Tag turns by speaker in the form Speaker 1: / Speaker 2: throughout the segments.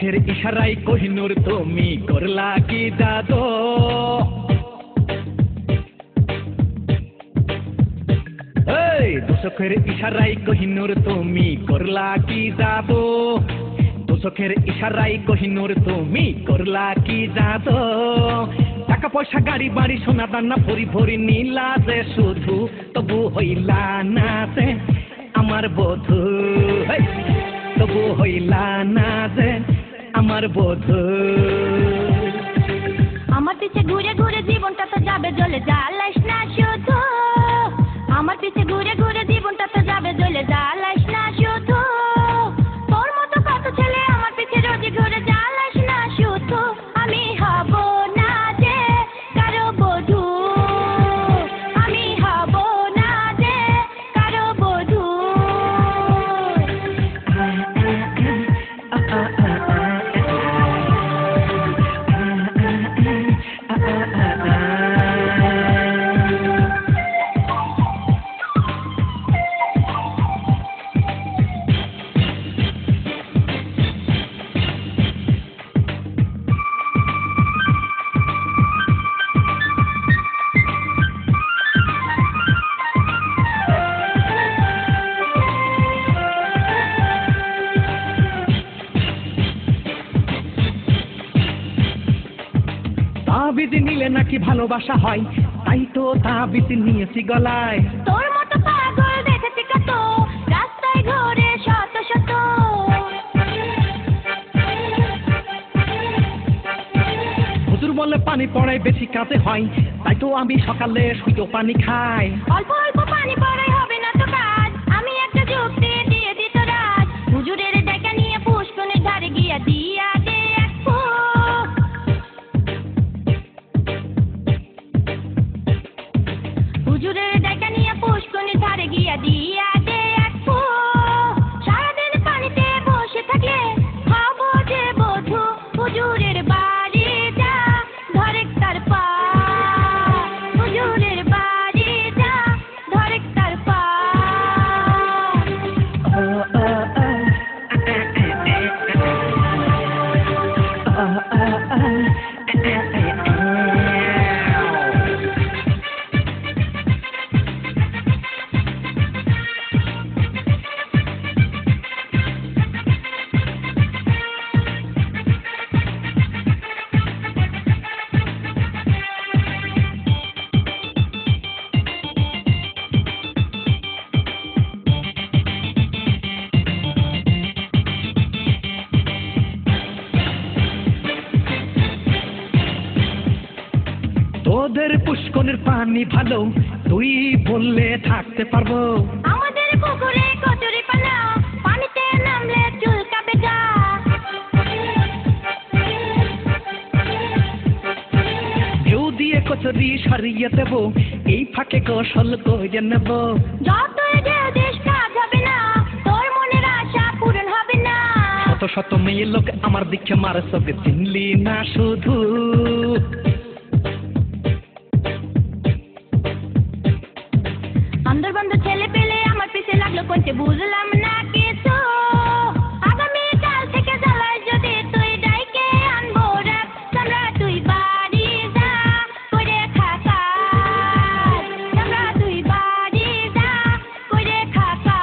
Speaker 1: চোখের ইশারায় কোহিনূর তুমি করলা কি জাদু এই চোখের ইশারায় কোহিনূর তুমি করলা কি জাদু চোখের ইশারায় কোহিনূর তুমি করলা কি জাদু টাকা পয়সা গাড়ি বাড়ি সোনা দানা ভরি ভরি নীলা যে শুধু তবু হইলা না যে আমার বধূ তবু হইলা না যে আমার বধূ
Speaker 2: আমার পিছে ঘুরে ঘুরে জীবনটা তো যাবে জ্বলে জ্বালাইস না শুধু আমার পিছে ঘুরে ঘুরে জীবনটা তো যাবে জ্বলে জ্বালাইস না শুধু তোর মতো কত ছেলে আমার পিছে রোজই ঘুরে জ্বালাইস না শুধু আমি হব না যে কারো বধূ আমি হব না যে কারো বধূ
Speaker 1: তাবিজ নিলে নাকি ভালোবাসা হয় তাই তো তাবিজ নিয়েছি গলায়
Speaker 2: তোর মতো পাগল দেখেছি কত রাস্তায় ঘুরে শত শত
Speaker 1: হুজুর বলে পানি পড়ায় বেশি কাজে হয় তাই তো আমি সকালে শুধু পানি খাই
Speaker 2: অল্প অল্প পানি পড়াই হবে না তো কাজ আমি একটা যুক্তি দিয়ে দিত রাজ হুজুরের ডেকে নিয়ে পুষ্কনের ধারে গিয়া দিয়া দে এক ফুক হুজুরের ডেকে নিয়ে পুষ্কনের ধারে গিয়া দিয়া দে এক ফুক সারাদিন পানিতে বসে থাকলে হব যে বধূ হুজুরের বাড়ি যা ধরে তার পা হুজুরের বাড়ি যা ধরে তার পা
Speaker 1: তোদের পুষ্কনের পানি ভালো তুই বললে থাকতে পারবো
Speaker 2: আমাদের পুকুরে কচুরি পানা পানিতে নামলে চুলকাবে গা
Speaker 1: ঢেউ দিয়ে কচুরি সারিয়ে দেব এই ফাঁকে কৌশল করে নেব
Speaker 2: যতই ঢেউ দিস কাজ হবে না তোর মনের আশা পূরণ হবে না
Speaker 1: শত শত মেয়ে লোক আমার দিকে মারে চোখে চিনলি না শুধু
Speaker 2: অন্দর বন্ধ ছেলে পেলে আমার পিছে লাগলো কোনতে বুঝলাম না কিছু আগামী কাল থেকে জ্বালায় যদি তুই ডাইকে আনবো রাত আমরা তুই বাড়ি যা করে খাকা আমরা তুই বাড়ি যা করে খাকা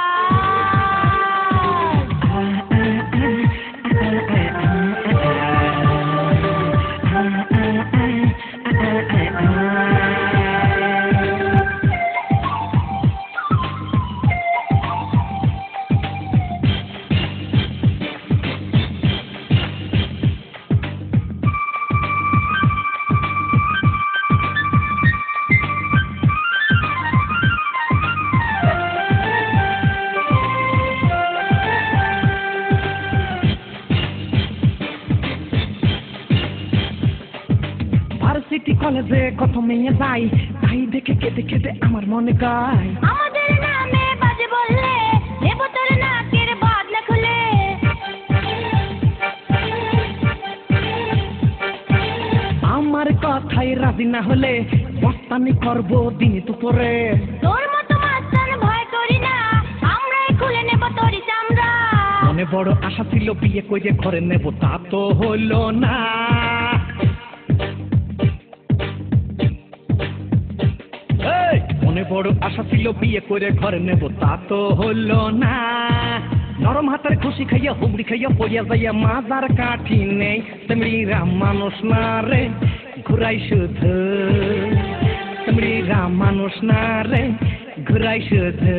Speaker 1: ভার্সিটি কলেজে কত মেয়ে যায় তাই দেখে কেটে কেটে আমার মনে গায়
Speaker 2: আমাদের নামে বাজে বললে দেব তোর নাকের বদলা খুলে
Speaker 1: আমার কথাই রাজি না হলে বস্তানি করবো দিন দুপুরে
Speaker 2: তোর মতো মাস্তান ভয় করি না আমরাই খুলে নেব তোরই চামড়া
Speaker 1: মনে বড় আশা ছিল বিয়ে করে ঘরে নেব, তা তো হলো না। মনে বড় আশা ছিল বিয়ে করে ঘরে নেব, তা তো হলো না। নরম হাতের খুশি খাইয়া হুমড়ি খাইয়া পড়িয়া যাইয়া মাজার কাঠি নেই। তেমড়িরা মানুষ না রে ঘুরাই শুধু, তেমড়িরা মানুষ না রে ঘুরাই শুধু।